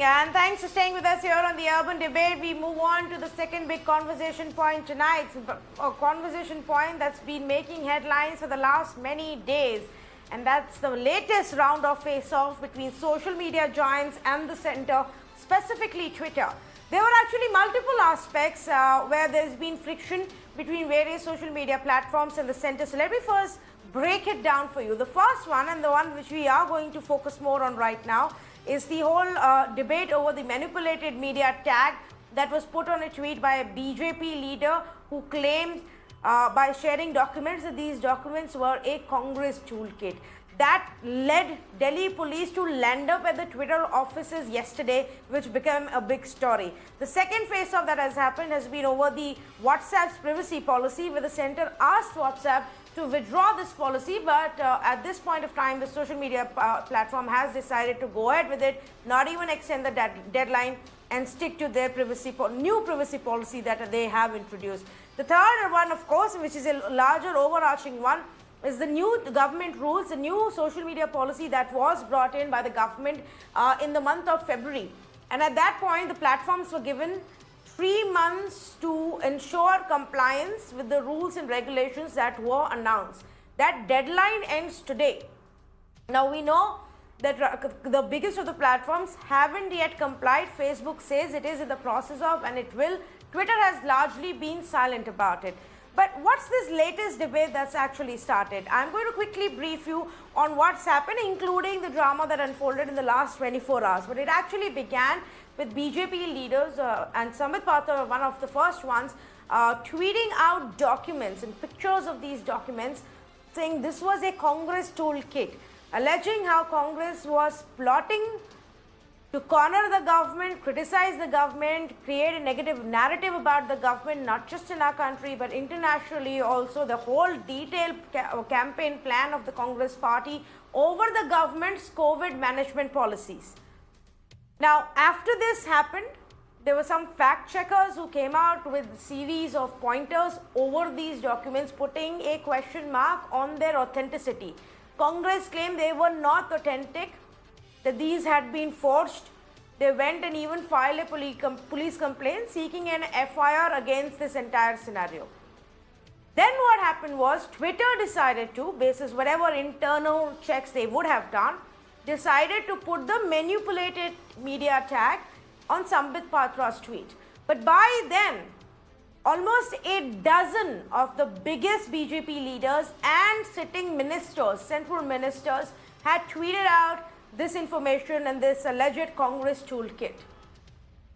evening and thanks for staying with us here on the Urban Debate. We move on to the second big conversation point tonight, a conversation point that's been making headlines for the last many days, and that's the latest round of face-off between social media giants and the center, specifically Twitter. There were actually multiple aspects where there's been friction between various social media platforms and the center. So let me first break it down for you. The first one, and the one which we are going to focus more on right now, is the whole debate over the manipulated media tag that was put on a tweet by a BJP leader who claimed by sharing documents that these documents were a Congress toolkit. That led Delhi police to land up at the Twitter offices yesterday, which became a big story. The second face-off that has happened has been over the WhatsApp's privacy policy, where the center asked WhatsApp to withdraw this policy, but at this point of time, the social media platform has decided to go ahead with it, not even extend the deadline, and stick to their new privacy policy that they have introduced. The third one, of course, which is a larger overarching one, is the new government rules, the new social media policy that was brought in by the government in the month of February. And at that point, the platforms were given 3 months to ensure compliance with the rules and regulations that were announced. That deadline ends today. Now we know that the biggest of the platforms haven't yet complied. Facebook says it is in the process of, and it will. Twitter has largely been silent about it. But what's this latest debate that's actually started? I'm going to quickly brief you on what's happened, including the drama that unfolded in the last 24 hours. But it actually began with BJP leaders and Sambit Patra, one of the first ones, tweeting out documents and pictures of these documents, saying this was a Congress toolkit, alleging how Congress was plotting to corner the government, criticize the government, create a negative narrative about the government, not just in our country, but internationally also. The whole detailed campaign plan of the Congress party over the government's COVID management policies. Now, after this happened, there were some fact checkers who came out with a series of pointers over these documents, putting a question mark on their authenticity. Congress claimed they were not authentic, that these had been forged. They went and even filed a police complaint seeking an FIR against this entire scenario. Then what happened was Twitter decided to, basis whatever internal checks they would have done, decided to put the manipulated media tag on Sambit Patra's tweet. But by then, almost a dozen of the biggest BJP leaders and sitting ministers, central ministers, had tweeted out this information and this alleged Congress toolkit.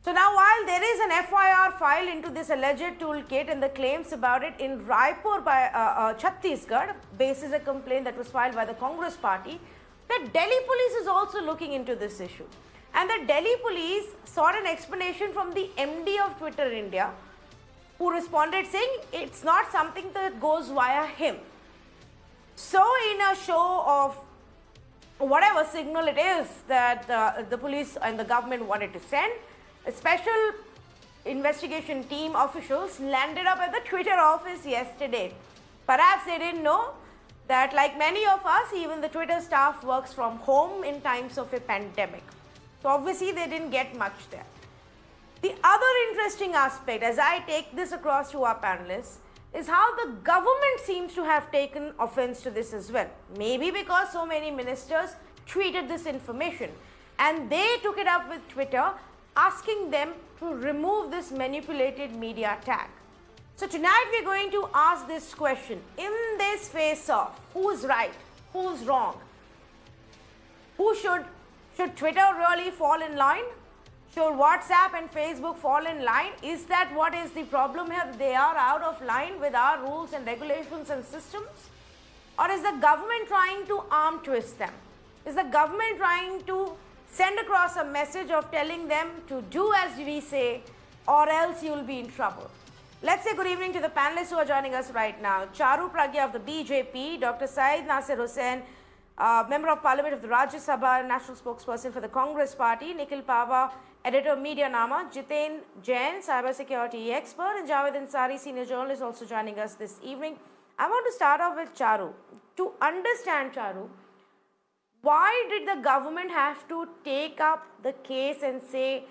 So now, while there is an FIR filed into this alleged toolkit and the claims about it in Raipur by Chhattisgarh, basis a complaint that was filed by the Congress party, the Delhi police is also looking into this issue. And the Delhi police sought an explanation from the MD of Twitter India, who responded saying it's not something that goes via him. So in a show of whatever signal it is that the police and the government wanted to send, a special investigation team officials landed up at the Twitter office yesterday. Perhaps they didn't know that, like many of us, even the Twitter staff works from home in times of a pandemic. So obviously they didn't get much there. The other interesting aspect, as I take this across to our panelists, is how the government seems to have taken offense to this as well. Maybe because so many ministers tweeted this information and they took it up with Twitter, asking them to remove this manipulated media tag. So tonight we're going to ask this question. In this face-off, who's right? Who's wrong? Should Twitter really fall in line? Should WhatsApp and Facebook fall in line? Is that what is the problem here? They are out of line with our rules and regulations and systems? Or is the government trying to arm twist them? Is the government trying to send across a message of telling them to do as we say, or else you will be in trouble? Let's say good evening to the panelists who are joining us right now. Charu Pragya of the BJP, Dr. Syed Nasir Hussain, Member of Parliament of the Rajya Sabha, National Spokesperson for the Congress Party, Nikhil Pava, Editor of Media Nama, Jiten Jain, Cyber Security Expert, and Javed Ansari, Senior Journalist, also joining us this evening. I want to start off with Charu. To understand, Charu, why did the government have to take up the case and say,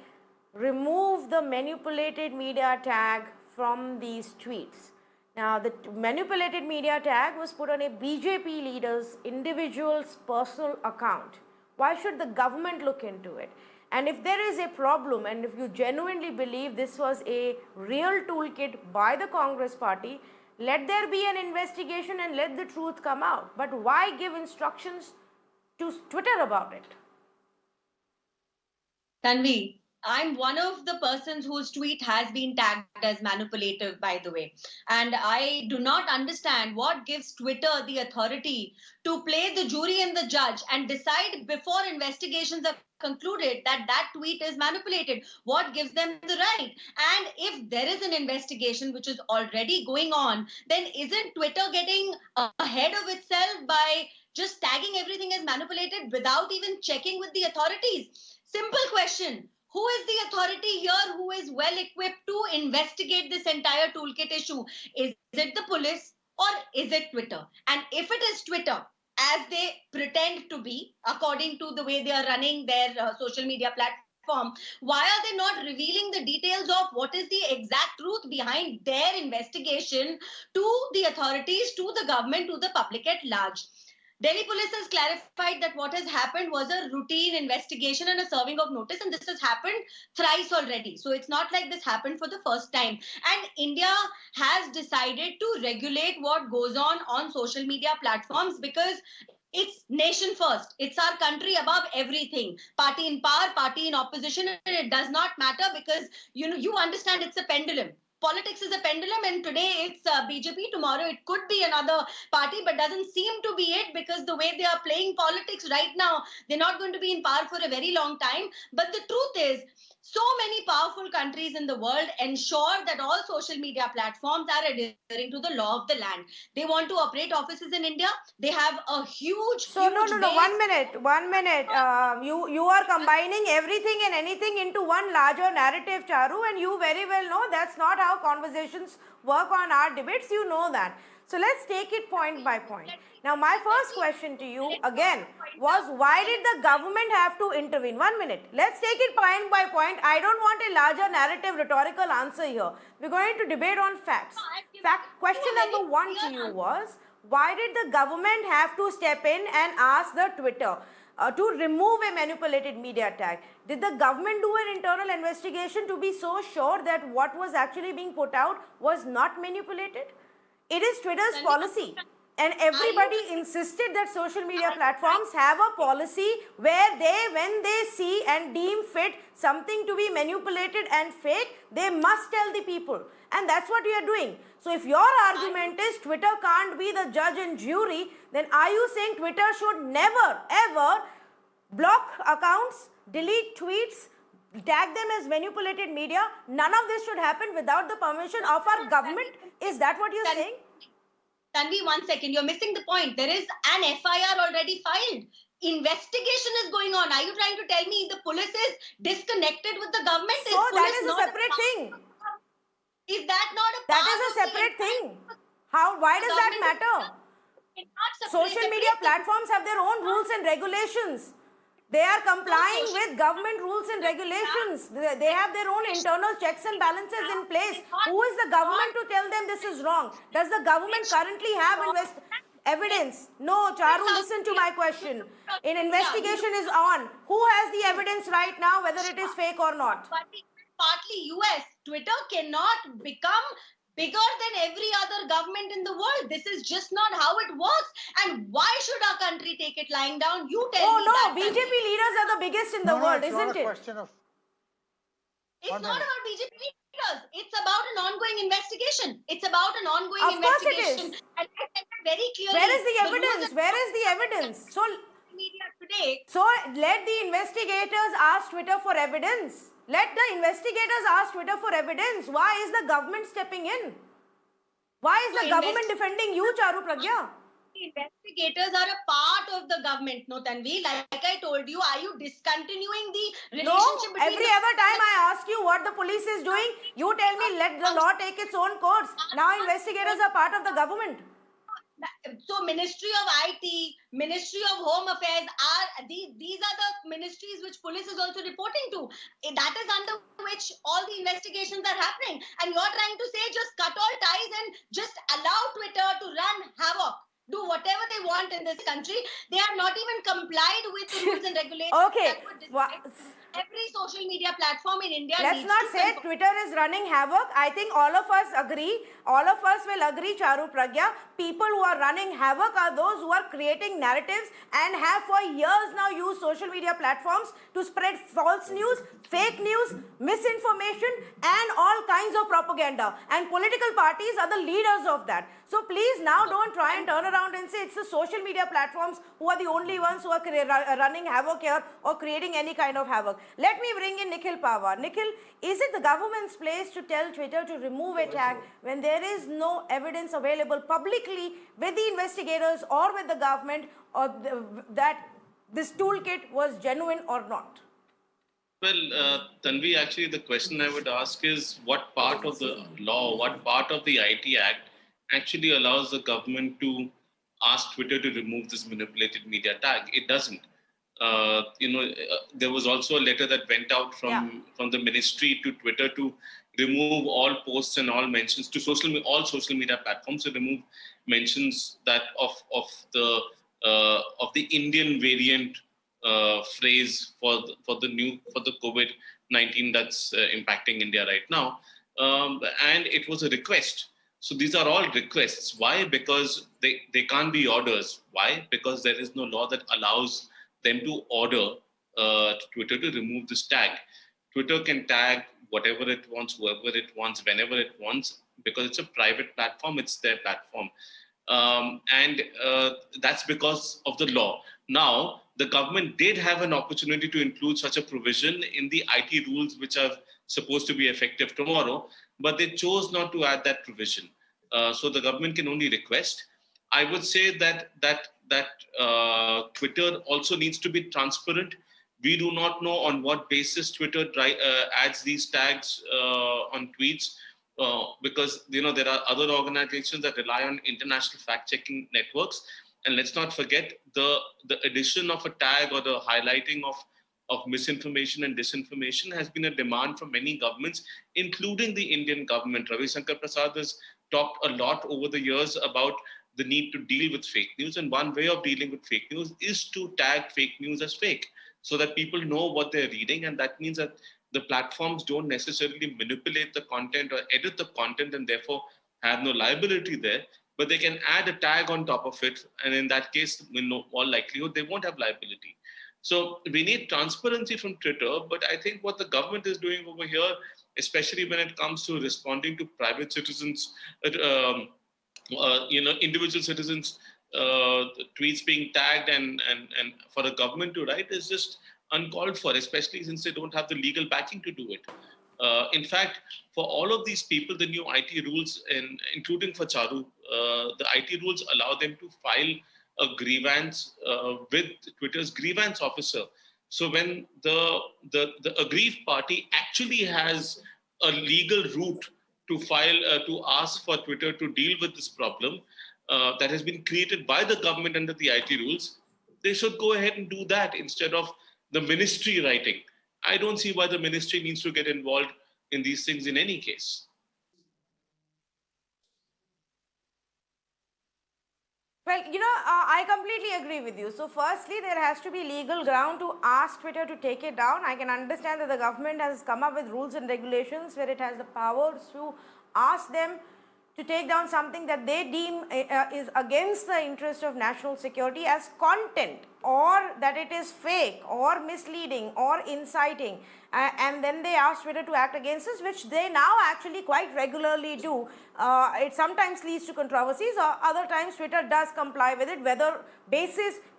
remove the manipulated media tag from these tweets? Now, the manipulated media tag was put on a BJP leader's individual's personal account. Why should the government look into it? And if there is a problem, and if you genuinely believe this was a real toolkit by the Congress party, let there be an investigation and let the truth come out. But why give instructions to Twitter about it? Tanvi, I'm one of the persons whose tweet has been tagged as manipulative, by the way. And I do not understand what gives Twitter the authority to play the jury and the judge and decide before investigations are concluded that that tweet is manipulated. What gives them the right? And if there is an investigation which is already going on, then isn't Twitter getting ahead of itself by just tagging everything as manipulated without even checking with the authorities? Simple question. Who is the authority here who is well equipped to investigate this entire toolkit issue? Is it the police or is it Twitter? And if it is Twitter, as they pretend to be, according to the way they are running their social media platform, why are they not revealing the details of what is the exact truth behind their investigation to the authorities, to the government, to the public at large? Delhi police has clarified that what has happened was a routine investigation and a serving of notice, and this has happened thrice already. So it's not like this happened for the first time. And India has decided to regulate what goes on social media platforms because it's nation first. It's our country above everything. Party in power, party in opposition, and it does not matter because you understand it's a pendulum. Politics is a pendulum, and today it's BJP, tomorrow it could be another party, but doesn't seem to be it because the way they are playing politics right now, they're not going to be in power for a very long time. But the truth is, so many powerful countries in the world ensure that all social media platforms are adhering to the law of the land. They want to operate offices in India. They have a huge, no. 1 minute. You are combining everything and anything into one larger narrative, Charu, and you very well know that's not how conversations work on our debates. You know that. So let's take it point by point. Now, my first question to you again was, why did the government have to intervene? 1 minute. Let's take it point by point. I don't want a larger narrative rhetorical answer here. We're going to debate on facts. Question number 1 to you was, why did the government have to step in and ask the Twitter to remove a manipulated media tag? Did the government do an internal investigation to be so sure that what was actually being put out was not manipulated? It is Twitter's policy, and everybody insisted that social media platforms have a policy where they, when they see and deem fit something to be manipulated and fake, they must tell the people, and that's what you are doing. So if your argument is Twitter can't be the judge and jury, then are you saying Twitter should never ever block accounts, delete tweets, tag them as manipulated media? None of this should happen without the permission of our government. Is that what you're saying? Tanvi, 1 second. You're missing the point. There is an FIR already filed. Investigation is going on. Are you trying to tell me the police is disconnected with the government? So that is a separate thing. Is that not a That is a separate thing. Why does that matter? Social media platforms have their own rules and regulations. They are complying with government rules and regulations. They have their own internal checks and balances in place. Who is the government to tell them this is wrong? Does the government currently have evidence? No, Charu, listen to my question. An investigation is on. Who has the evidence right now, whether it is fake or not? Partly US. Twitter cannot become bigger than every other government in the world. This is just not how it works. And why should our country take it lying down? You tell me. Oh no, BJP leaders are the biggest in the world, isn't it? It's not about BJP leaders. It's about an ongoing investigation. It's about an ongoing investigation. Of course it is. And I said very clearly. Where is the evidence? Where is the evidence? So let the investigators ask Twitter for evidence. Let the investigators ask Twitter for evidence. Why is the government stepping in? Why is the government defending you, Charu Pragya? Investigators are a part of the government, no, Tanvi. Like I told you, are you discontinuing the relationship between... Every other time I ask you what the police is doing, you tell me let the law take its own course. Now investigators are part of the government. so Ministry of IT, Ministry of Home Affairs these are the ministries which police is also reporting to. That is under which all the investigations are happening. And you're trying to say just cut all ties and just allow Twitter to run havoc, do whatever they want in this country. They have not even complied with the rules and regulations Okay. that were described. Every social media platform in India Let's needs not to say Twitter is running havoc. I think all of us agree, all of us will agree, Charu Pragya, people who are running havoc are those who are creating narratives and have for years now used social media platforms to spread false news, fake news, misinformation and all kinds of propaganda. And political parties are the leaders of that. So please now don't try and turn around and say it's the social media platforms who are the only ones who are running havoc here or creating any kind of havoc. Let me bring in Nikhil Pawar. Nikhil, is it the government's place to tell Twitter to remove a tag when there is no evidence available publicly with the investigators or with the government or that this toolkit was genuine or not? Well, Tanvi, actually, the question I would ask is what part of the law, what part of the IT Act actually allows the government to ask Twitter to remove this manipulated media tag? It doesn't. There was also a letter that went out from the ministry to Twitter to remove all posts and all mentions to all social media platforms, to remove mentions that of the Indian variant phrase for the COVID-19 that's impacting India right now, and it was a request. So these are all requests. Why? Because they can't be orders. Why? Because there is no law that allows them to order Twitter to remove this tag. Twitter can tag whatever it wants, whoever it wants, whenever it wants, because it's a private platform. It's their platform, and that's because of the law. Now, the government did have an opportunity to include such a provision in the IT rules, which are supposed to be effective tomorrow, but they chose not to add that provision. So the government can only request. I would say that Twitter also needs to be transparent. We do not know on what basis Twitter adds these tags on tweets, because there are other organizations that rely on international fact-checking networks. And let's not forget the addition of a tag or the highlighting of misinformation and disinformation has been a demand from many governments, including the Indian government. Ravi Shankar Prasad has talked a lot over the years about the need to deal with fake news. And one way of dealing with fake news is to tag fake news as fake so that people know what they're reading. And that means that the platforms don't necessarily manipulate the content or edit the content and therefore have no liability there, but they can add a tag on top of it. And in that case, in all likelihood, they won't have liability. So we need transparency from Twitter, but I think what the government is doing over here, especially when it comes to responding to private citizens, individual citizens' tweets being tagged and for a government to write is just uncalled for, especially since they don't have the legal backing to do it. In fact, for all of these people, the new IT rules, including for Charu, the IT rules allow them to file a grievance with Twitter's grievance officer. So when the aggrieved party actually has a legal route to file, to ask for Twitter to deal with this problem that has been created by the government under the IT rules, they should go ahead and do that instead of the ministry writing. I don't see why the ministry needs to get involved in these things in any case. Well, I completely agree with you. So firstly, there has to be legal ground to ask Twitter to take it down. I can understand that the government has come up with rules and regulations where it has the powers to ask them to take down something that they deem is against the interest of national security as content, or that it is fake or misleading or inciting, and then they ask Twitter to act against this, which they now actually quite regularly do. It sometimes leads to controversies, or other times Twitter does comply with it, whether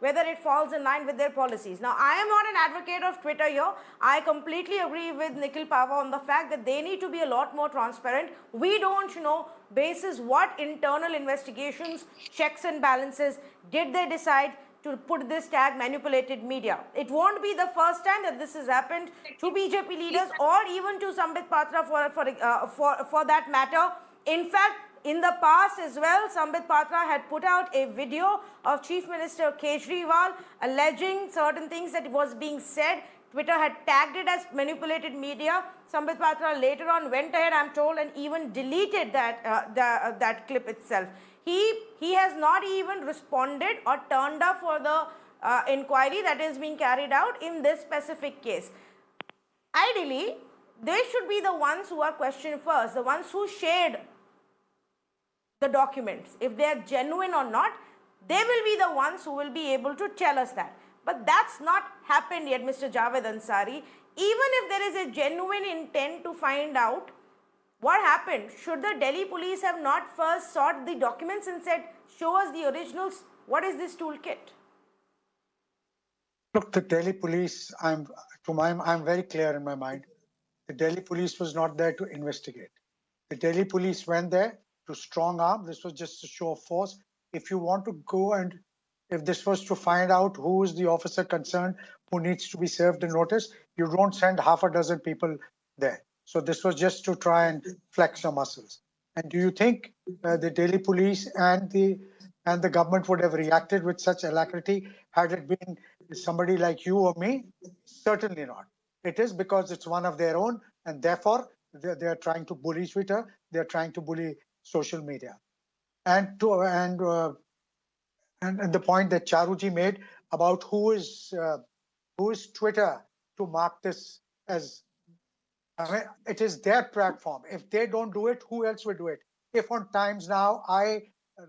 it falls in line with their policies. Now, I am not an advocate of Twitter here. I completely agree with Nikhil Pawar on the fact that they need to be a lot more transparent. We don't know basis what internal investigations, checks and balances did they decide to put this tag manipulated media. It won't be the first time that this has happened to BJP leaders or even to Sambit Patra for that matter. In fact, In the past as well, Sambit Patra had put out a video of Chief Minister Kejriwal alleging certain things that was being said. Twitter had tagged it as manipulated media. Sambit Patra later on went ahead, I'm told, and even deleted that clip itself. He has not even responded or turned up for the inquiry that is being carried out in this specific case. Ideally, they should be the ones who are questioned first, the ones who shared the documents. If they are genuine or not, they will be the ones who will be able to tell us that. But that's not happened yet, Mr. Javed Ansari. Even if there is a genuine intent to find out what happened, should the Delhi police have not first sought the documents and said, show us the originals, what is this toolkit? Look, the Delhi police, I'm very clear in my mind. The Delhi police was not there to investigate. The Delhi police went there to strong arm. This was just a show of force. If you want to go and if this was to find out who is the officer concerned who needs to be served a notice, you don't send half a dozen people there. So this was just to try and flex your muscles. And do you think the Delhi police and the government would have reacted with such alacrity had it been somebody like you or me? Certainly not. It is because it's one of their own, and therefore they are trying to bully Twitter. They are trying to bully social media. And the point that Charuji made about who is Twitter to mark this as, I mean, it is their platform. If they don't do it, who else will do it? If on Times Now,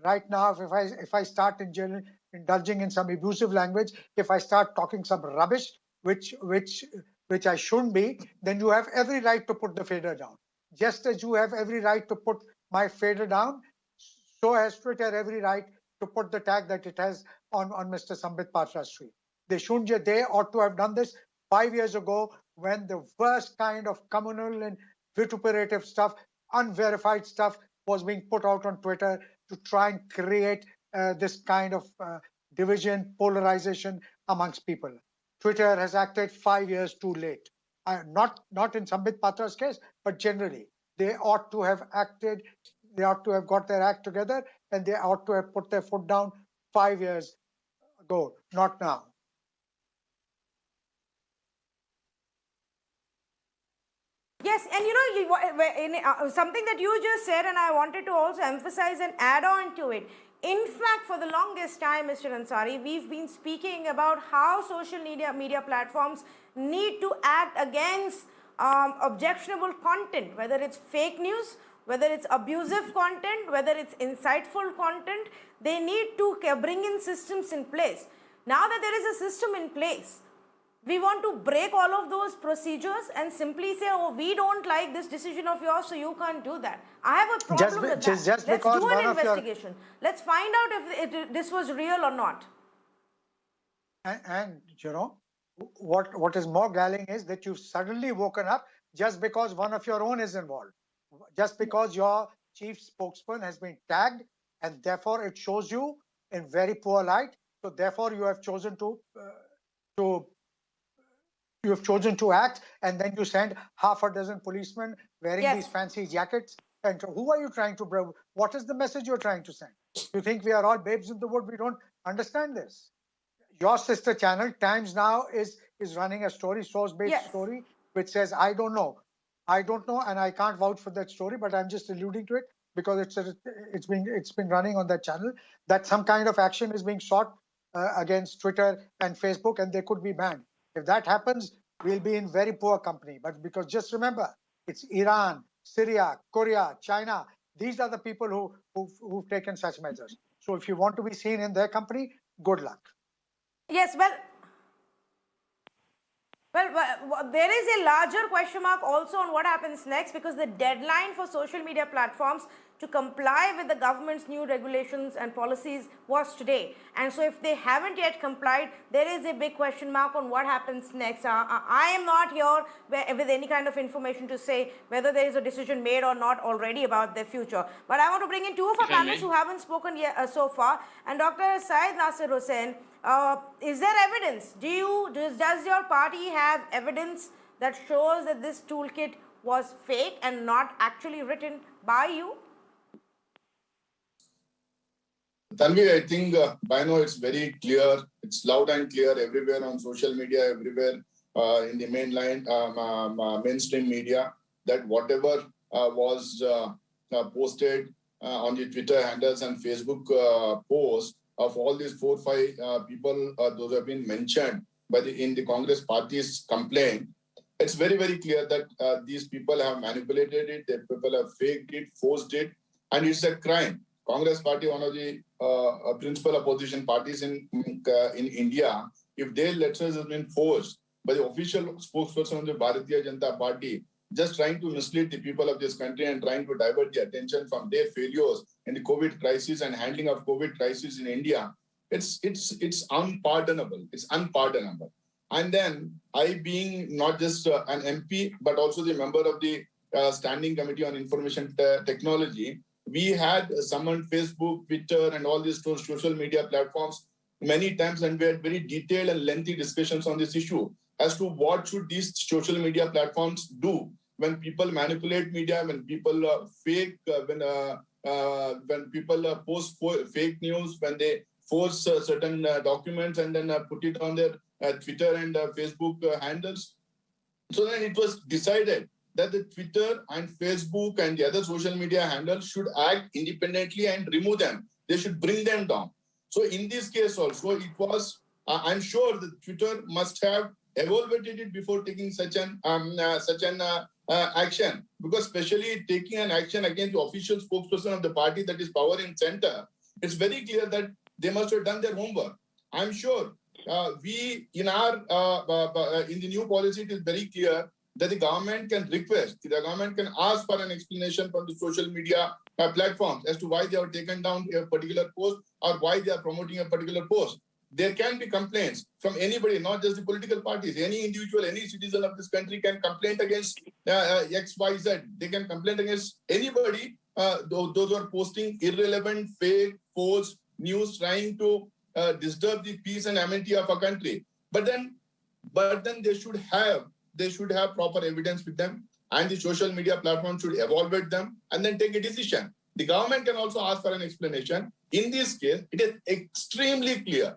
right now, if I start indulging in some abusive language, if I start talking some rubbish, which I shouldn't be, then you have every right to put the fader down. Just as you have every right to put my fader down, so has Twitter every right to put the tag that it has on Mr. Sambit Patra's tweet. They ought to have done this 5 years ago when the worst kind of communal and vituperative stuff, unverified stuff was being put out on Twitter to try and create this kind of division, polarization amongst people. Twitter has acted 5 years too late. Not in Sambit Patra's case, but generally. They ought to have acted, they ought to have got their act together, and they ought to have put their foot down 5 years ago, not now. Yes, and you know, something that you just said, and I wanted to also emphasize and add on to it. In fact, for the longest time, Mr. Ansari, we've been speaking about how social media platforms need to act against objectionable content, whether it's fake news, whether it's abusive content, whether it's insightful content. They need to bring in systems in place. Now that there is a system in place, we want to break all of those procedures and simply say, oh, we don't like this decision of yours, so you can't do that. I have a problem with that. Let's do an investigation. Let's find out if this was real or not. And you know, what is more galling is that you've suddenly woken up just because one of your own is involved. Just because your chief spokesman has been tagged, and therefore it shows you in very poor light. So therefore you have chosen to act, and then you send half a dozen policemen wearing these fancy jackets. And who are you trying to bring? What is the message you're trying to send? You think we are all babes in the wood? We don't understand this. Your sister channel, Times Now, is running a story, source-based story, which says, I don't know, and I can't vouch for that story, but I'm just alluding to it because it's been running on that channel, that some kind of action is being sought against Twitter and Facebook, and they could be banned. If that happens, we'll be in very poor company. But because just remember, it's Iran, Syria, Korea, China. These are the people who've taken such measures. So if you want to be seen in their company, good luck. Yes, well, there is a larger question mark also on what happens next, because the deadline for social media platforms to comply with the government's new regulations and policies was today. And so if they haven't yet complied, there is a big question mark on what happens next. I am not here with any kind of information to say whether there is a decision made or not already about their future. But I want to bring in two of our panelists who haven't spoken yet so far. And Dr. Syed Nasir Hussain, is there evidence? Does your party have evidence that shows that this toolkit was fake and not actually written by you? Tanvi, I think by now it's very clear. It's loud and clear everywhere on social media, everywhere in the mainstream media, that whatever was posted on the Twitter handles and Facebook posts of all these 4-5 people, those have been mentioned in the Congress party's complaint. It's very, very clear that these people have manipulated it, that people have faked it, forced it, and it's a crime. Congress party, one of the principal opposition parties in India, if their letters have been forced by the official spokesperson of the Bharatiya Janata Party, just trying to mislead the people of this country and trying to divert the attention from their failures in the COVID crisis and handling of COVID crisis in India, it's unpardonable. It's unpardonable. And then I, being not just an MP, but also the member of the Standing Committee on Information Technology, we had summoned Facebook, Twitter, and all these social media platforms many times, and we had very detailed and lengthy discussions on this issue as to what should these social media platforms do when people manipulate media, when people fake, when people post fake news, when they force certain documents and then put it on their Twitter and Facebook handles. So then it was decided that the Twitter and Facebook and the other social media handles should act independently and remove them. They should bring them down. So in this case also, it was, I'm sure that Twitter must have evaluated it before taking such an action, because especially taking an action against the official spokesperson of the party that is power in center, it's very clear that they must have done their homework. I'm sure we in the new policy, it is very clear that the government can request, the government can ask for an explanation from the social media platforms as to why they have taken down a particular post or why they are promoting a particular post. There can be complaints from anybody, not just the political parties. Any individual, any citizen of this country can complain against XYZ. They can complain against anybody, those who are posting irrelevant, fake, false news, trying to disturb the peace and amity of a country. But then they should have proper evidence with them, and the social media platform should evaluate them and then take a decision. The government can also ask for an explanation. In this case, it is extremely clear.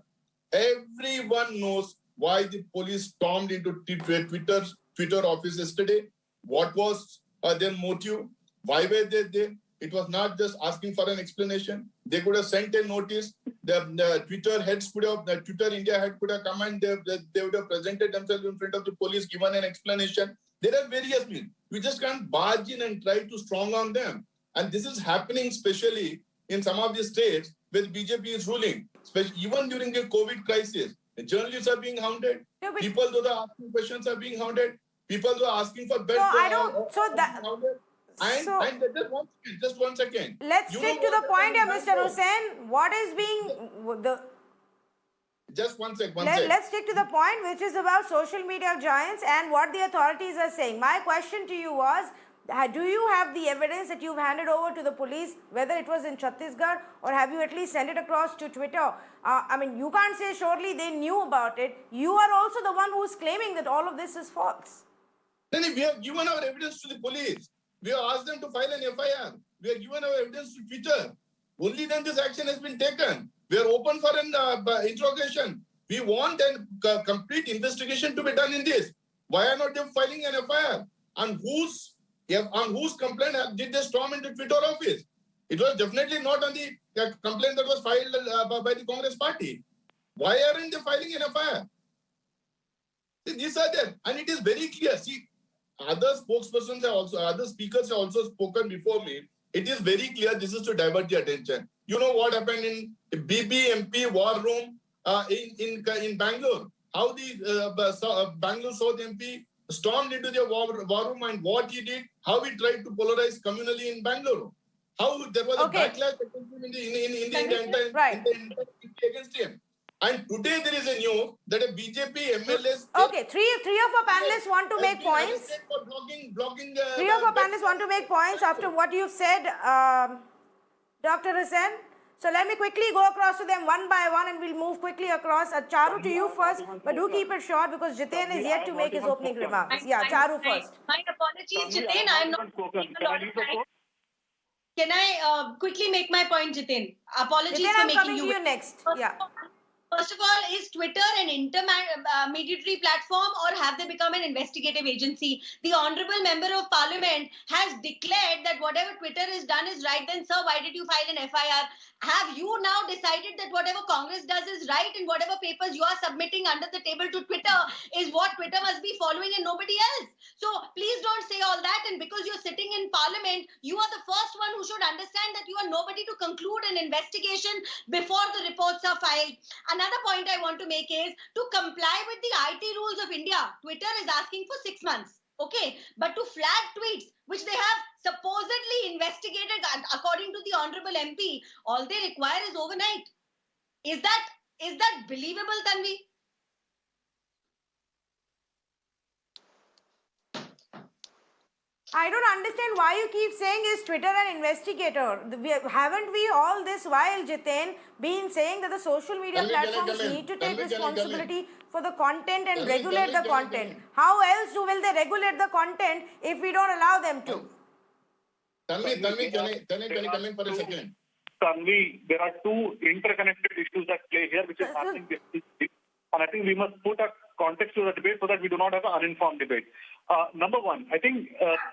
Everyone knows why the police stormed into Twitter office yesterday. What was their motive? Why were they there? It was not just asking for an explanation. They could have sent a notice. The Twitter heads could have, the Twitter India head could have come and they would have presented themselves in front of the police, given an explanation. There are various means. We just can't barge in and try to strong on them. And this is happening especially in some of the states where BJP is ruling, especially even during the COVID crisis. The journalists are being hounded. No, but People who are asking questions are being hounded. People who are asking for beds No, I are don't. So that. hounded. And just one second. Let's stick to the point here, Mr. Hussain. What is being the? Just one sec. Let's stick to the point, which is about social media giants and what the authorities are saying. My question to you was, do you have the evidence that you've handed over to the police, whether it was in Chhattisgarh, or have you at least sent it across to Twitter? I mean, you can't say surely they knew about it. You are also the one who's claiming that all of this is false. Then if we have given our evidence to the police, we have asked them to file an FIR. We have given our evidence to Twitter. Only then this action has been taken. We are open for an interrogation. We want a complete investigation to be done in this. Why are not they filing an FIR? On whose complaint did they storm into Twitter office? It was definitely not on the complaint that was filed by the Congress party. Why aren't they filing an FIR? See, these are there, and it is very clear. See, other spokespersons have also, other speakers have also spoken before me. It is very clear this is to divert the attention. You know what happened in BBMP war room in Bangalore? How the Bangalore South MP stormed into the war room, and what he did, how he tried to polarize communally in Bangalore. How there was a backlash against him in the entire against him. And today there is a news that a BJP MLA. Okay, three of our panelists want to make points. Three of our panelists want to make points after what you've said, Dr. Hussain. So let me quickly go across to them one by one, and we'll move quickly across. Charu, to you first, but do keep it short because Jiten is yet to make his opening remarks. Yeah, Charu first. My apologies, Jiten. I'm not taking a lot of time. Can I quickly make my point, Jitin? Apologies Jitin, for I'm making coming to you next. Yeah. First of all, is Twitter an intermediary platform, or have they become an investigative agency? The Honorable Member of Parliament has declared that whatever Twitter has done is right. Then, sir, why did you file an FIR? Have you now decided that whatever Congress does is right, and whatever papers you are submitting under the table to Twitter is what Twitter must be following and nobody else? So please don't say all that. And because you're sitting in Parliament, you are the first one who should understand that you are nobody to conclude an investigation before the reports are filed. Another point I want to make is to comply with the IT rules of India. Twitter is asking for 6 months. Okay, but to flag tweets, which they have supposedly investigated according to the Honorable MP, all they require is overnight. Is that believable, Tanvi? I don't understand why you keep saying is Twitter an investigator. Haven't we all this while, Jitin, been saying that the social media platforms need to take responsibility for the content and regulate the content? How else will they regulate the content if we don't allow them to? Tanvi, can I come in for a second? Tanvi, there are two interconnected issues at play here, which is happening. And I think we must put a context to the debate so that we do not have an uninformed debate. Number one, I think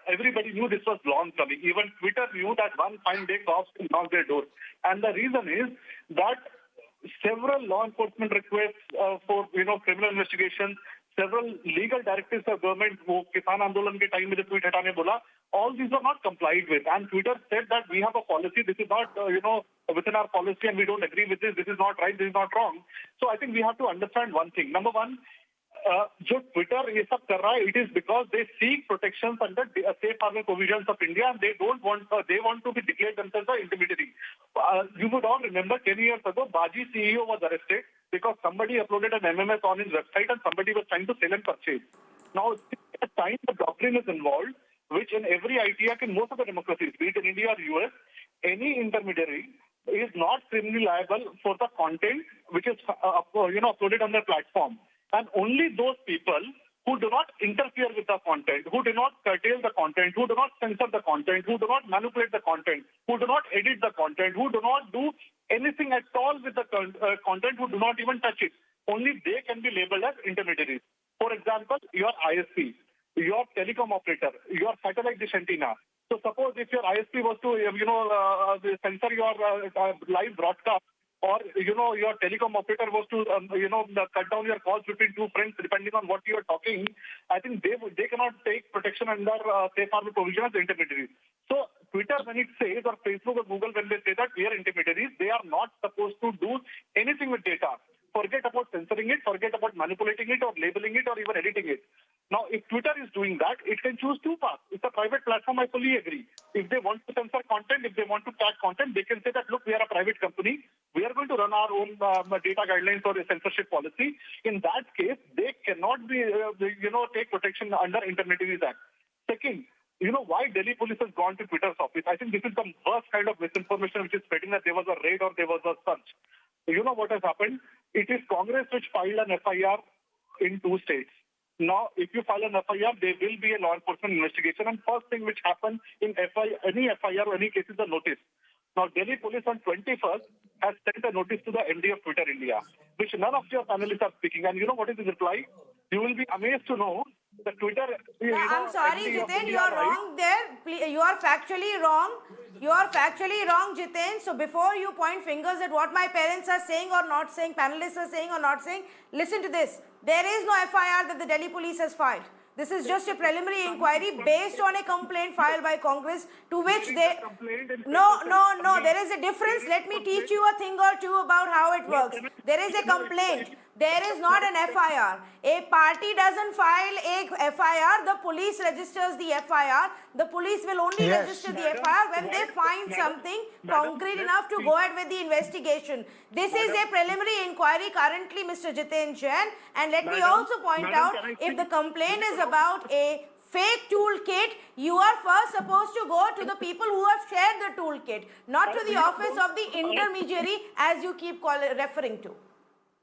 everybody knew this was long coming. Even Twitter knew that one fine day cops will knock their door. And the reason is that several law enforcement requests for criminal investigations, several legal directives of government, wo Kisan Andolan ke time mein tweet hatane bola, all these are not complied with. And Twitter said that we have a policy, this is not, within our policy and we don't agree with this is not right, this is not wrong. So I think we have to understand one thing. Number one, जो Twitter ये सब कर रहा है, it is because they seek protections under safe harbor provisions of India, and they want to be declared themselves an intermediary. You would all remember 10 years ago, Baji CEO was arrested because somebody uploaded an MMS on his website and somebody was trying to sell and purchase. Now, at the time the doctrine is involved, which in every IT Act in most of the democracies, be it in India or US, any intermediary is not criminally liable for the content which is uploaded on their platform. And only those people who do not interfere with the content, who do not curtail the content, who do not censor the content, who do not manipulate the content, who do not edit the content, who do not do anything at all with the content, who do not even touch it, only they can be labeled as intermediaries. For example, your ISP, your telecom operator, your satellite dish antenna. So suppose if your ISP was to, censor your live broadcast, or your telecom operator was to cut down your calls between two friends depending on what you are talking, I think they cannot take protection under safe harbor provision as intermediaries. So Twitter, when it says, or Facebook or Google, when they say that we are intermediaries, they are not supposed to do anything with data. Forget about censoring it, forget about manipulating it or labeling it or even editing it. Now, if Twitter is doing that, it can choose two paths. It's a private platform, I fully agree. If they want to censor content, if they want to tag content, they can say that, look, we are a private company. We are going to run our own data guidelines or a censorship policy. In that case, they cannot be, take protection under Intermediaries Act. Second, why Delhi police has gone to Twitter's office? I think this is the worst kind of misinformation which is spreading that there was a raid or there was a search. You know what has happened? It is Congress which filed an FIR in 2 states. Now, if you file an FIR, there will be a law enforcement investigation. And first thing which happens in any FIR or any case is a notice. Now, Delhi police on 21st has sent a notice to the MD of Twitter India, which none of your panelists are speaking. And you know what is his reply? You will be amazed to know that Twitter... I'm sorry, Jitin, you are wrong there. Please, you are factually wrong. You are factually wrong, Jitin. So before you point fingers at what my parents are saying or not saying, panelists are saying or not saying, listen to this. There is no FIR that the Delhi police has filed. This is just a preliminary inquiry based on a complaint filed by Congress to which they... No, there is a difference. Let me teach you a thing or two about how it works. There is a complaint. There is not an FIR. A party doesn't file a FIR. The police registers the FIR. The police will only register the FIR when they find something concrete enough to go ahead with the investigation. This is a preliminary inquiry currently, Mr. Jitin Jain. And let me also point out, if the complaint is about a fake toolkit, you are first supposed to go to the people who have shared the toolkit, not to the office of the intermediary as you keep referring to.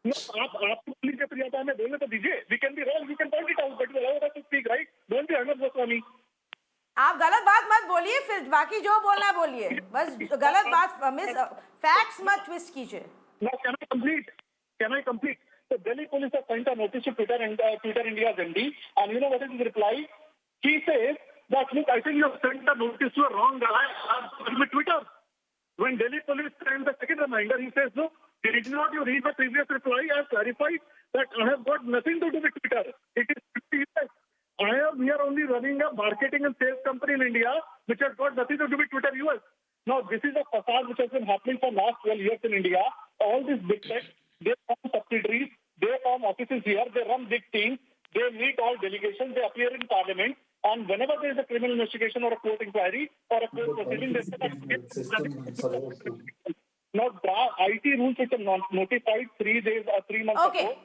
No, we can be wrong, you can point it out, but you allow us to speak, right? Don't be Arnab Goswami. आप गलत बात मत बोलिए, फिर बाकी जो बोलना है बोलिए, बस गलत बात फैक्ट्स मत ट्विस्ट कीजिए. Now, can I complete? Can I complete? The Delhi police have sent a notice to Twitter and Twitter India's MD, and you know what is his reply? He says that, look, I think you have sent a notice to a wrong guy with Twitter. When Delhi police sent the second reminder, he says, look, did not you read the previous reply? I have clarified that I have got nothing to do with Twitter. It is 50 years. I am here only running a marketing and sales company in India, which has got nothing to do with Twitter US. Now, this is a facade which has been happening for last 12 years in India. All these big tech, they form subsidiaries, they form offices here, they run big teams, they meet all delegations, they appear in parliament, and whenever there is a criminal investigation or a court inquiry or a court proceeding, they say that now IT rules which are notified 3 days or 3 months Okay. ago.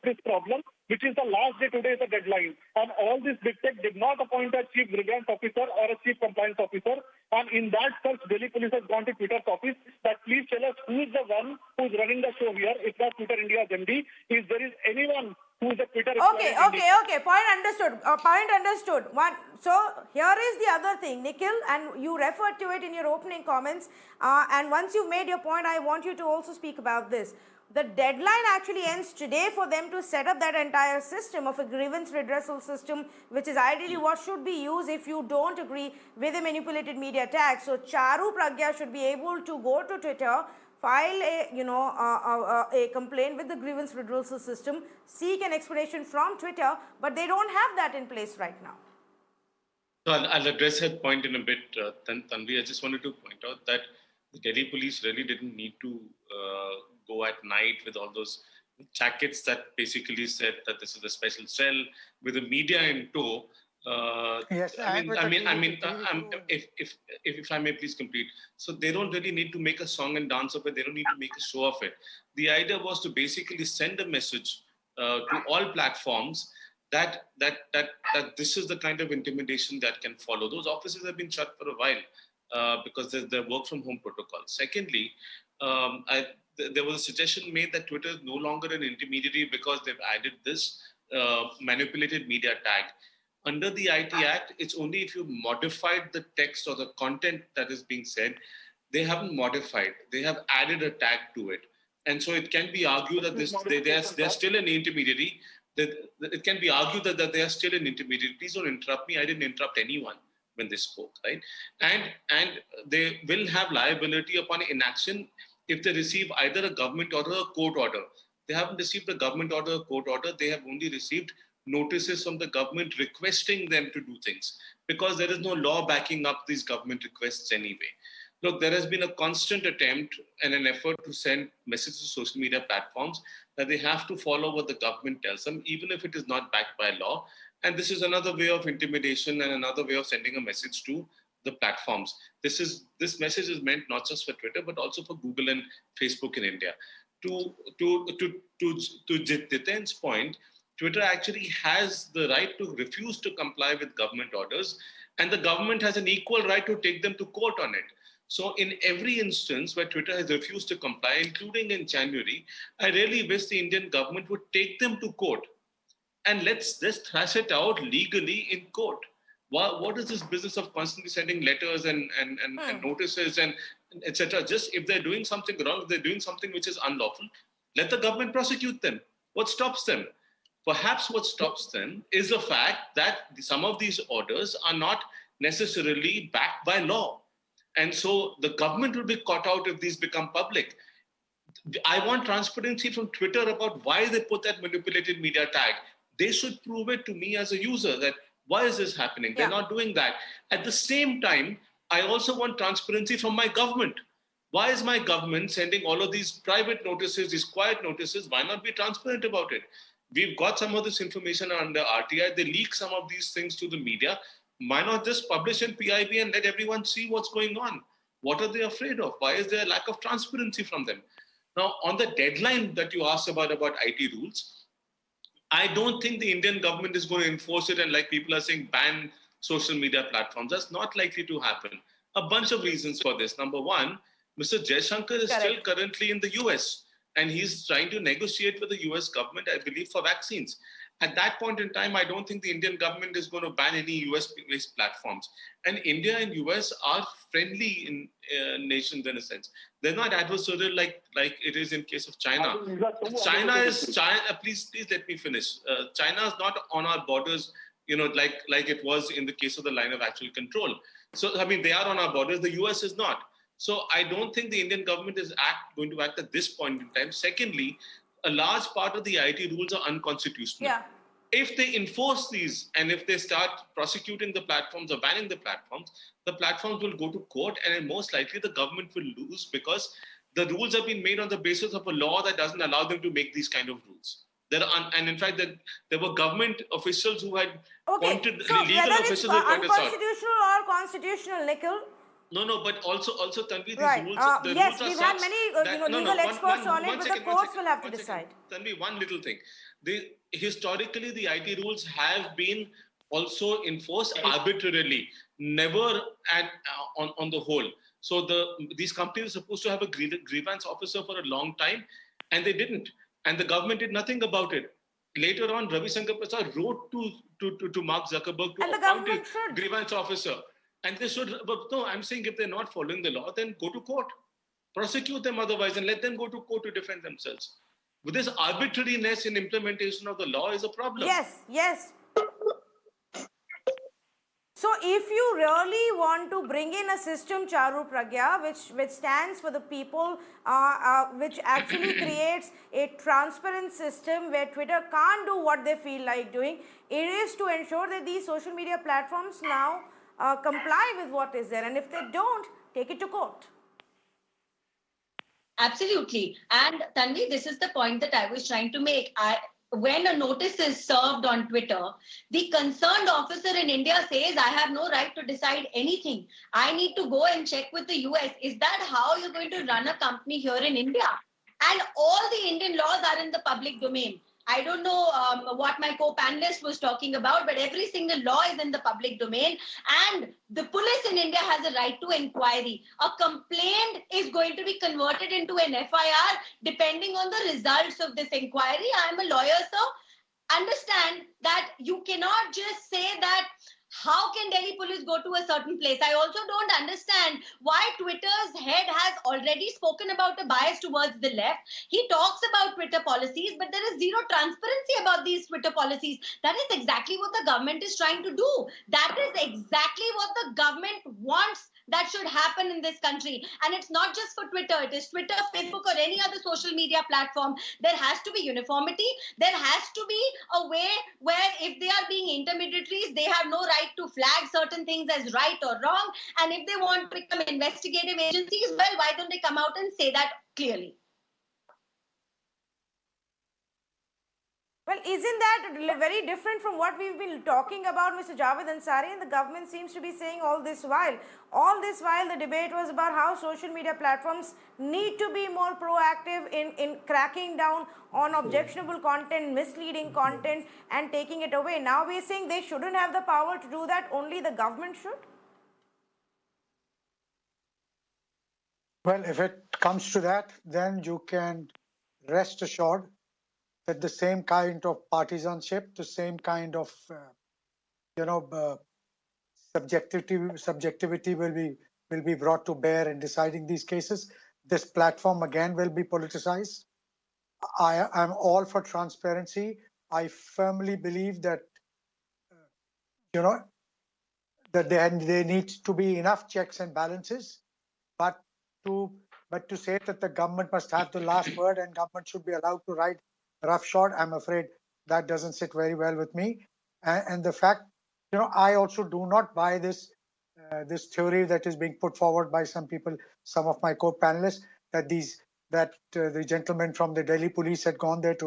This problem, which is the last day, today is the deadline. And all this big tech did not appoint a chief grievance officer or a chief compliance officer. And in that search, Delhi police has gone to Twitter's office that please tell us who is the one who is running the show here. It's not Twitter India's MD. If there is anyone who is a Twitter Okay, employee in India- okay. Point understood. Point understood. One. So here is the other thing, Nikhil, and you referred to it in your opening comments. And once you've made your point, I want you to also speak about this. The deadline actually ends today for them to set up that entire system of a grievance redressal system, which is ideally what should be used if you don't agree with the manipulated media tag. So Charu Pragya should be able to go to Twitter, file a complaint with the grievance redressal system, seek an explanation from Twitter, but they don't have that in place right now. So I'll address that point in a bit, Tanvi. I just wanted to point out that the Delhi police really didn't need to go at night with all those jackets that basically said that this is a special cell with the media in tow. Yes, if I may please complete. So they don't really need to make a song and dance of it. They don't need to make a show of it. The idea was to basically send a message to all platforms that this is the kind of intimidation that can follow. Those offices have been shut for a while because there's the work from home protocol. Secondly, there was a suggestion made that Twitter is no longer an intermediary because they've added this manipulated media tag. Under the IT Act, it's only if you modified the text or the content that is being said. They haven't modified. They have added a tag to it. And so it can be argued that they're still an intermediary. It can be argued that they are still an intermediary. Please don't interrupt me. I didn't interrupt anyone when they spoke, right? And they will have liability upon inaction if they receive either a government order or a court order. They haven't received a government order or court order. They have only received notices from the government requesting them to do things because there is no law backing up these government requests anyway. Look, there has been a constant attempt and an effort to send messages to social media platforms that they have to follow what the government tells them, even if it is not backed by law. And this is another way of intimidation and another way of sending a message to the platforms. This message is meant not just for Twitter, but also for Google and Facebook in India. To Jiten's point, Twitter actually has the right to refuse to comply with government orders, and the government has an equal right to take them to court on it. So in every instance where Twitter has refused to comply, including in January, I really wish the Indian government would take them to court. And let's thrash it out legally in court. What is this business of constantly sending letters and notices and etc.? Just if they're doing something wrong, if they're doing something which is unlawful, let the government prosecute them. What stops them? Perhaps what stops them is the fact that some of these orders are not necessarily backed by law. And so the government will be caught out if these become public. I want transparency from Twitter about why they put that manipulated media tag. They should prove it to me as a user that why is this happening? They're not doing that. At the same time, I also want transparency from my government. Why is my government sending all of these private notices, these quiet notices? Why not be transparent about it? We've got some of this information under RTI. They leak some of these things to the media. Why not just publish in PIB and let everyone see what's going on? What are they afraid of? Why is there a lack of transparency from them? Now, on the deadline that you asked about IT rules, I don't think the Indian government is going to enforce it and, like people are saying, ban social media platforms. That's not likely to happen. A bunch of reasons for this. Number one, Mr. Jaishankar is still currently in the US and he's trying to negotiate with the US government, I believe, for vaccines. At that point in time, I don't think the Indian government is going to ban any US-based platforms. And India and US are friendly in nations in a sense. They're not adversarial like it is in case of China. China is China. Please let me finish. China is not on our borders, like it was in the case of the line of actual control. So I mean, they are on our borders. The US is not. So I don't think the Indian government is going to act at this point in time. Secondly, a large part of the IT rules are unconstitutional. Yeah. If they enforce these and if they start prosecuting the platforms or banning the platforms will go to court, and then most likely the government will lose because the rules have been made on the basis of a law that doesn't allow them to make these kind of rules. And in fact, there were government officials who had pointed, so legal whether officials it's who pointed out. unconstitutional or constitutional, Nikhil. No, but also, Tanvi, these Right. rules. Yes, rules are we've had such many that, legal experts on it, one but second, the courts will have to one second. decide. Tanvi, one little thing. Historically, the IT rules have been also enforced arbitrarily, never on the whole. So these companies are supposed to have a grievance officer for a long time, and they didn't. And the government did nothing about it. Later on, Ravi Shankar Prasad wrote to Mark Zuckerberg to And the appoint government a should. grievance officer. And they should, but no, I'm saying if they're not following the law, then go to court. Prosecute them otherwise and let them go to court to defend themselves. With this arbitrariness in implementation of the law is a problem. Yes. So if you really want to bring in a system, Charu Pragya, which stands for the people, which actually creates a transparent system where Twitter can't do what they feel like doing, it is to ensure that these social media platforms now comply with what is there. And if they don't, take it to court. Absolutely. And Tanvi, this is the point that I was trying to make. When a notice is served on Twitter, the concerned officer in India says, I have no right to decide anything. I need to go and check with the US. Is that how you're going to run a company here in India? And all the Indian laws are in the public domain. I don't know what my co-panelist was talking about, but every single law is in the public domain. And the police in India has a right to inquiry. A complaint is going to be converted into an FIR depending on the results of this inquiry. I'm a lawyer, so understand that you cannot just say that how can Delhi police go to a certain place? I also don't understand why Twitter's head has already spoken about a bias towards the left. He talks about Twitter policies, but there is zero transparency about these Twitter policies. That is exactly what the government is trying to do. That is exactly what the government wants that should happen in this country. And it's not just for Twitter. It is Twitter, Facebook, or any other social media platform. There has to be uniformity. There has to be a way where if they are being intermediaries, they have no right to flag certain things as right or wrong. And if they want to become investigative agencies, well, why don't they come out and say that clearly? Well, isn't that very different from what we've been talking about, Mr. Javed Ansari? And the government seems to be saying all this while. All this while, the debate was about how social media platforms need to be more proactive in cracking down on objectionable content, misleading content, and taking it away. Now we're saying they shouldn't have the power to do that, only the government should? Well, if it comes to that, then you can rest assured that the same kind of partisanship, the same kind of subjectivity will be brought to bear in deciding these cases. This platform again will be politicized. I am all for transparency. I firmly believe that that there needs to be enough checks and balances, but to say that the government must have the last word and government should be allowed to ride roughshod, I'm afraid that doesn't sit very well with me. And the fact, I also do not buy this theory that is being put forward by some people, some of my co-panelists, that the gentleman from the Delhi police had gone there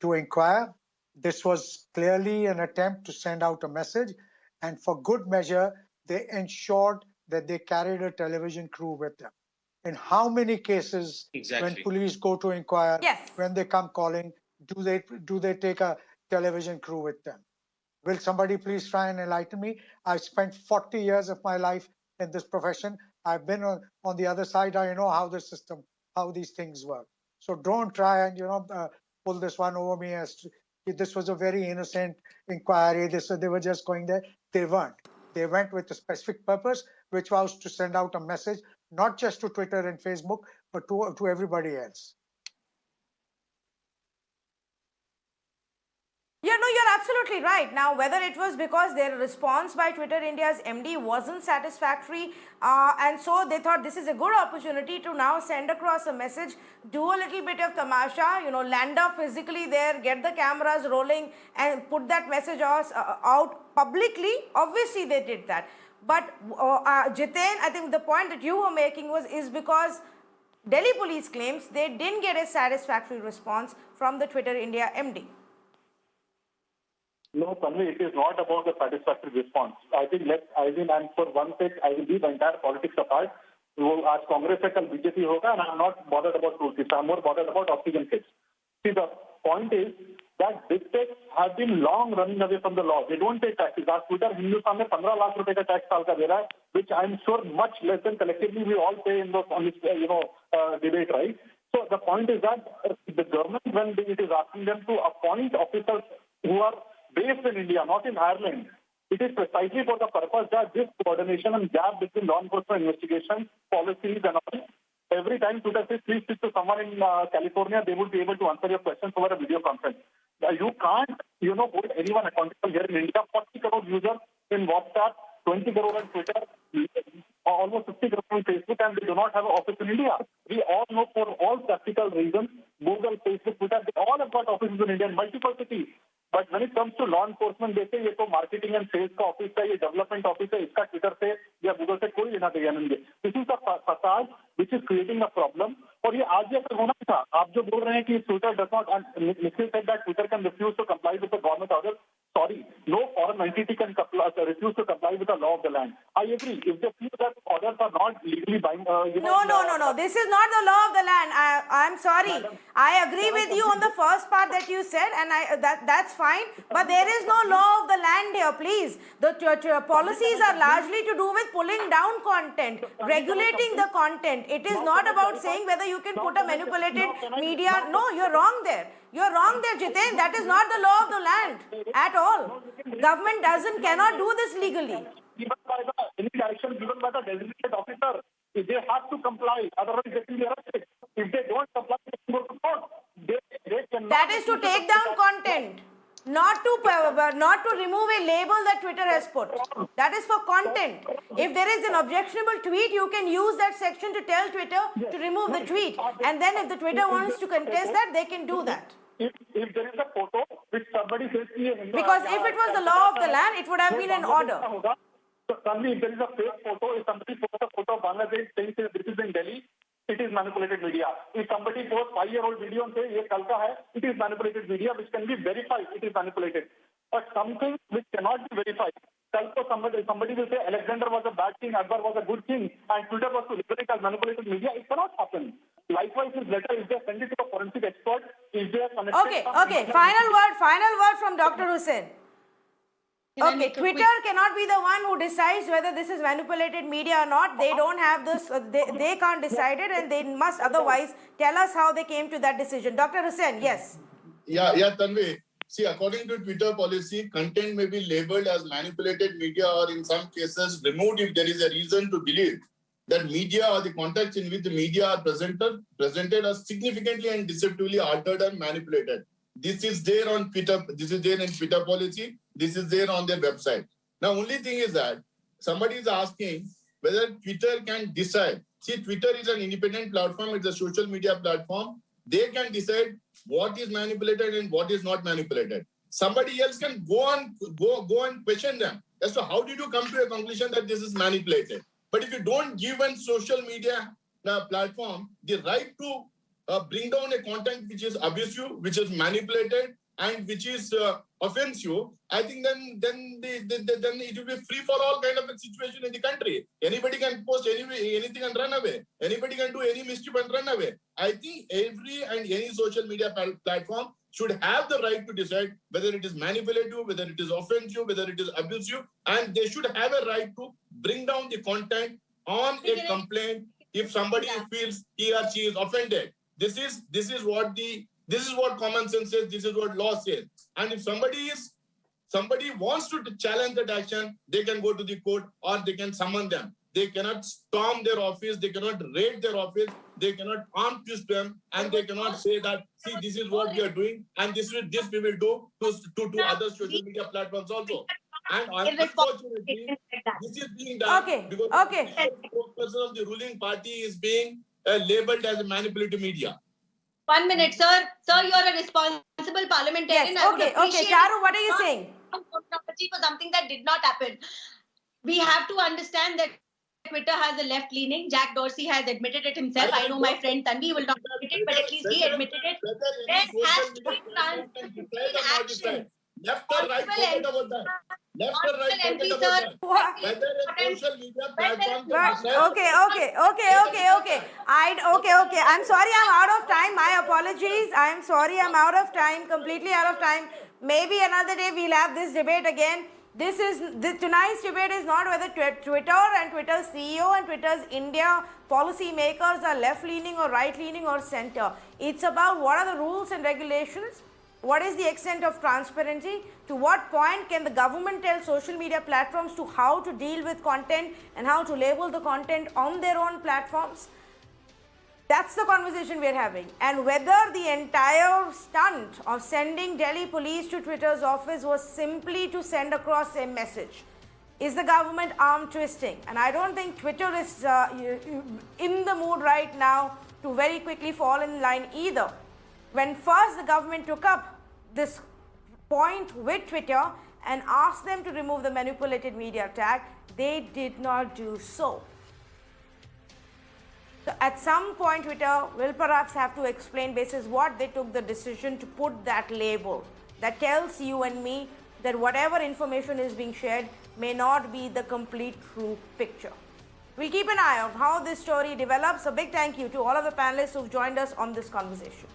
to inquire. This was clearly an attempt to send out a message, and for good measure, they ensured that they carried a television crew with them. In how many cases, when police go to inquire, when they come calling, do they take a television crew with them? Will somebody please try and enlighten me? I've spent 40 years of my life in this profession. I've been on the other side. I know how the system, how these things work. So don't try and pull this one over me as this was a very innocent inquiry. They were just going there. They weren't. They went with a specific purpose, which was to send out a message, not just to Twitter and Facebook, but to everybody else. Yeah, no, you're absolutely right. Now, whether it was because their response by Twitter India's MD wasn't satisfactory, and so they thought this is a good opportunity to now send across a message, do a little bit of tamasha, land up physically there, get the cameras rolling, and put that message out publicly. Obviously, they did that. But Jiten, I think the point that you were making is because Delhi police claims they didn't get a satisfactory response from the Twitter India MD. No, Tanvi, it is not about the satisfactory response. I think and for one sake, I will leave the entire politics apart. As Congress said, BJP hoga, and I'm not bothered about toolkits. I'm more bothered about oxygen kits. See, the point is that big techs have been long running away from the law. They don't pay taxes. As Twitter, Hindustan में 15 लाख रुपए का tax साल का दे रहा है, which I'm sure much less than collectively we all pay in on this debate, right? So the point is that the government, when it is asking them to appoint officers who are based in India, not in Ireland, it is precisely for the purpose that this coordination and gap between law enforcement investigation, policies and all, every time Twitter says, please speak to someone in California, they would be able to answer your questions over a video conference. You can't, hold anyone accountable here in India. 40 crore users in WhatsApp, 20 crore on Twitter, almost 50 crore on Facebook, and they do not have an office in India. We all know for all practical reasons, Google, Facebook, Twitter, they all have got offices in India in multiple cities. But when it comes to law enforcement, they say ये तो marketing and sales का office है, ये development office है, इसका Twitter से या Google से कोई लेना देना नहीं है. This is the facade which is creating a problem. और ये आज ये होना था. आप जो बोल रहे हैं कि Twitter does not, and Nikhil said that Twitter can refuse to comply with the government orders. Sorry, no foreign entity can refuse to comply with the law of the land. I agree. If they feel that orders are not legally binding, No. This is not the law of the land. I'm sorry. I agree with you on the first part that you said, and that's fine. But there is no law of the land here, please. The policies are largely to do with pulling down content, regulating the content. It is not about saying whether you can put a manipulated media. No, you're wrong there. You're wrong there, Jiten. That is not the law of the land at all. Government cannot do this legally. Even by any direction given by the designated officer, they have to comply. Otherwise, they can be arrested. If they don't comply, they can go to court. They cannot. That is to take down content, not to remove a label that Twitter has put. That is for content. If there is an objectionable tweet, you can use that section to tell Twitter to remove the tweet. And then if the Twitter wants to contest that, they can do that. If there is a photo which somebody says, because if it was the law of the land, it would have been an order. So suddenly, if there is a fake photo, if somebody posts a photo of Bangladesh saying this is in Delhi, it is manipulated media. If somebody posts 5-year-old video and says, ye kalka hai, it is manipulated media, which can be verified, it is manipulated. But something which cannot be verified, somebody will say Alexander was a bad king, Akbar was a good king, and Twitter was to liberate as manipulated media, it cannot happen. Likewise, this letter, if they send it to a forensic expert, if they are connected... Okay. Final word from Dr. Hussain. Okay, Twitter cannot be the one who decides whether this is manipulated media or not. They don't have this, they can't decide it, and they must otherwise tell us how they came to that decision. Dr. Hussain, yes. Yeah, Tanvi. See, according to Twitter policy, content may be labeled as manipulated media or in some cases removed if there is a reason to believe that media or the context in which the media are presented as significantly and deceptively altered and manipulated. This is there on Twitter. This is there in Twitter policy. This is there on their website. Now, only thing is that somebody is asking whether Twitter can decide. See, Twitter is an independent platform. It's a social media platform. They can decide what is manipulated and what is not manipulated. Somebody else can go and question them as to how did you come to a conclusion that this is manipulated. But if you don't give a social media platform the right to bring down a content which is abusive, which is manipulated, and which is offensive, I think then it will be free for all kind of a situation in the country. Anybody can post anything and run away. Anybody can do any mischief and run away. I think every and any social media platform should have the right to decide whether it is manipulative, whether it is offensive, whether it is abusive, and they should have a right to bring down the content on a complaint if somebody feels he or she is offended. This is what the This is what common sense says. This is what law says. And if somebody wants to challenge that action, they can go to the court or they can summon them. They cannot storm their office. They cannot raid their office. They cannot arm twist them, and they cannot say that, see, this is what we are doing, and this we will do to other social media platforms also. And unfortunately, this is being done because the spokesperson of the ruling party is being labeled as a manipulative media. 1 minute, sir. Sir, you're a responsible parliamentarian. Yes, okay, Charu, what are you saying? For something that did not happen. We have to understand that Twitter has a left leaning. Jack Dorsey has admitted it himself. I know my friend Tanvi will not admit it, but at least he admitted it. There has to be action. Left or right, forget about that. Left or right, forget about that. Whether a social media platform. Okay. I'm sorry, I'm out of time. My apologies. I'm sorry, I'm out of time. Completely out of time. Maybe another day we'll have this debate again. Tonight's debate is not whether Twitter and Twitter's CEO and Twitter's India policy makers are left-leaning or right-leaning or center. It's about what are the rules and regulations, what is the extent of transparency, to what point can the government tell social media platforms to how to deal with content and how to label the content on their own platforms. That's the conversation we're having. And whether the entire stunt of sending Delhi police to Twitter's office was simply to send across a message. Is the government arm twisting? And I don't think Twitter is in the mood right now to very quickly fall in line either. When first the government took up this point with Twitter and asked them to remove the manipulated media tag, they did not do so. So at some point, Twitter will perhaps have to explain basis what they took the decision to put that label that tells you and me that whatever information is being shared may not be the complete true picture. We'll keep an eye on how this story develops. A big thank you to all of the panelists who've joined us on this conversation.